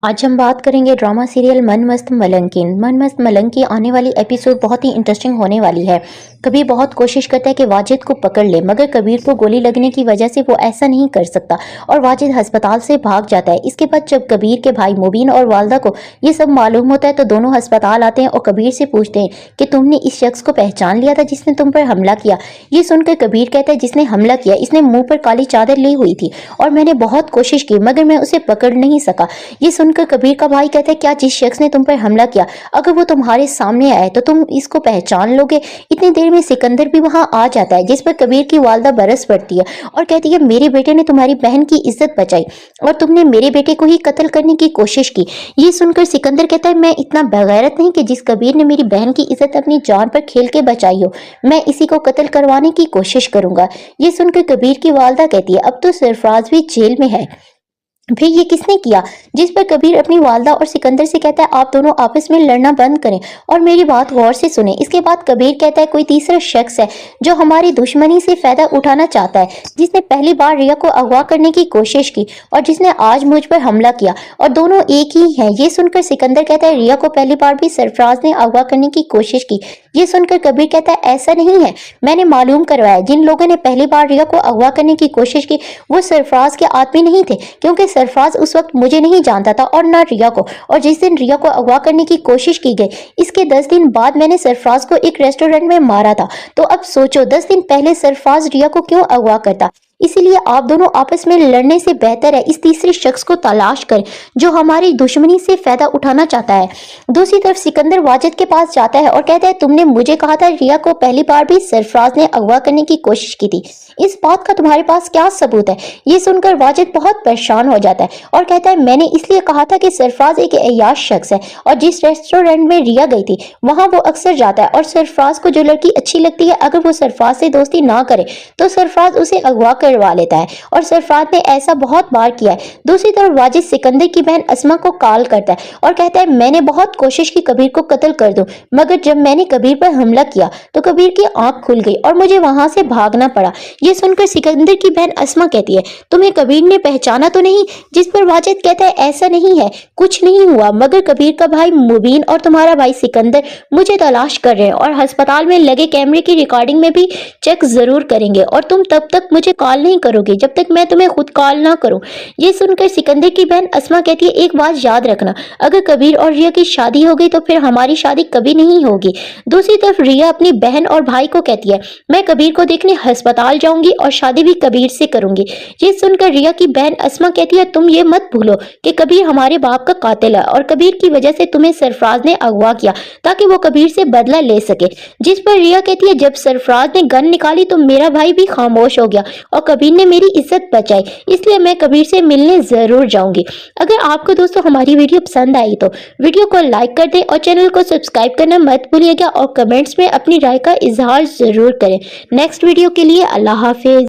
आज हम बात करेंगे ड्रामा सीरियल मन मस्त मलंग की। मन मस्त मलंग की आने वाली एपिसोड बहुत ही इंटरेस्टिंग होने वाली है। कबीर बहुत कोशिश करता है कि वाजिद को पकड़ ले, मगर कबीर को गोली लगने की वजह से वो ऐसा नहीं कर सकता और वाजिद अस्पताल से भाग जाता है। इसके बाद जब कबीर के भाई मुबीन और वालदा को ये सब मालूम होता है तो दोनों अस्पताल आते हैं और कबीर से पूछते हैं कि तुमने इस शख्स को पहचान लिया था जिसने तुम पर हमला किया। ये सुनकर कबीर कहता है जिसने हमला किया इसने मुंह पर काली चादर ली हुई थी और मैंने बहुत कोशिश की मगर मैं उसे पकड़ नहीं सका। ये सुनकर कबीर का भाई कहता है क्या जिस शख्स ने तुम पर हमला किया अगर वो तुम्हारे सामने आए तो तुम इसको पहचान लोगे। इतनी देर में सिकंदर भी वहां आ जाता है जिस पर कबीर की वालदा बरस पड़ती है और कहती है मेरे बेटे ने तुम्हारी बहन की इज्जत बचाई और तुमने मेरे बेटे को ही कत्ल करने की कोशिश की। ये सुनकर सिकंदर कहता है मैं इतना बेगैरत नहीं कि जिस कबीर ने मेरी बहन की इज्जत अपनी जान पर खेल के बचाई हो मैं इसी को कत्ल करवाने की कोशिश करूंगा। ये सुनकर कबीर की वालदा कहती है अब तो सरफराज भी जेल में है, फिर ये किसने किया। जिस पर कबीर अपनी वालदा और सिकंदर से कहता है आप दोनों आपस में लड़ना बंद करें और मेरी बात गौर से सुने। इसके बाद कबीर कहता है कोई तीसरा शख्स है जो हमारी दुश्मनी से फायदा उठाना चाहता है, जिसने पहली बार रिया को अगवा करने की कोशिश की और जिसने आज मुझ पर हमला किया और दोनों एक ही हैं। ये सुनकर सिकंदर कहता है रिया को पहली बार भी सरफराज ने अगवा करने की कोशिश की। ये सुनकर कबीर कहता है ऐसा नहीं है, मैंने मालूम करवाया जिन लोगों ने पहली बार रिया को अगवा करने की कोशिश की वो सरफराज के आदमी नहीं थे, क्योंकि सरफराज उस वक्त मुझे नहीं जानता था और ना रिया को। और जिस दिन रिया को अगवा करने की कोशिश की गई इसके 10 दिन बाद मैंने सरफराज को एक रेस्टोरेंट में मारा था। तो अब सोचो 10 दिन पहले सरफराज रिया को क्यों अगवा करता। इसीलिए आप दोनों आपस में लड़ने से बेहतर है इस तीसरे शख्स को तलाश करें जो हमारी दुश्मनी से फायदा उठाना चाहता है। दूसरी तरफ सिकंदर वाजिद के पास जाता है और कहता है तुमने मुझे कहा था रिया को पहली बार भी सरफराज ने अगवा करने की कोशिश की थी, इस बात का तुम्हारे पास क्या सबूत है। ये सुनकर वाजिद बहुत परेशान हो जाता है और कहता है मैंने इसलिए कहा था कि सरफराज एक अय्याश शख्स है और जिस रेस्टोरेंट में रिया गई थी वहां वो अक्सर जाता है और सरफराज को जो लड़की अच्छी लगती है अगर वो सरफराज से दोस्ती ना करे तो सरफराज उसे अगवा करवा लेता है और सरफराज ने ऐसा बहुत बार किया है। दूसरी तरफ वाजिद सिकंदर की बहन अस्मा को कॉल करता है और कहता है मैंने बहुत कोशिश की कबीर को कत्ल कर दूं मगर जब मैंने कबीर पर हमला किया तो कबीर की आंख खुल गई और मुझे वहां से भागना पड़ा। ये सुनकर सिकंदर की बहन अस्मा कहती है तुम्हें कबीर ने पहचाना तो नहीं। जिस पर वाजिद कहता है ऐसा नहीं है, कुछ नहीं हुआ मगर कबीर का भाई मुबीन और तुम्हारा भाई सिकंदर मुझे तलाश कर रहे हैं और अस्पताल में लगे कैमरे की रिकॉर्डिंग में भी चेक जरूर करेंगे और तुम तब तक मुझे कॉल नहीं करोगे जब तक मैं तुम्हें खुद कॉल ना करूं। ये सुनकर सिकंदर की बहन अस्मा कहती है एक बात याद रखना, अगर कबीर और रिया की शादी हो गई तो फिर हमारी शादी कभी नहीं होगी। दूसरी तरफ रिया अपनी बहन और भाई को कहती है मैं कबीर को देखने अस्पताल जाऊंगी और शादी भी कबीर से करूंगी। ये सुनकर रिया की बहन अस्मा कहती है तुम ये मत भूलो कि कबीर हमारे बाप का कातिल है और कबीर की वजह से तुम्हें सरफराज ने अगवा किया ताकि वो कबीर से बदला ले सके। जिस पर रिया कहती है जब सरफराज ने गन निकाली तो मेरा भाई भी खामोश हो गया और कबीर ने मेरी इज्जत बचाई, इसलिए मैं कबीर से मिलने जरूर जाऊंगी। अगर आपको दोस्तों हमारी वीडियो पसंद आई तो वीडियो को लाइक कर दें और चैनल को सब्सक्राइब करना मत भूलिएगा और कमेंट्स में अपनी राय का इजहार जरूर करें। नेक्स्ट वीडियो के लिए अल्लाह हाफिज।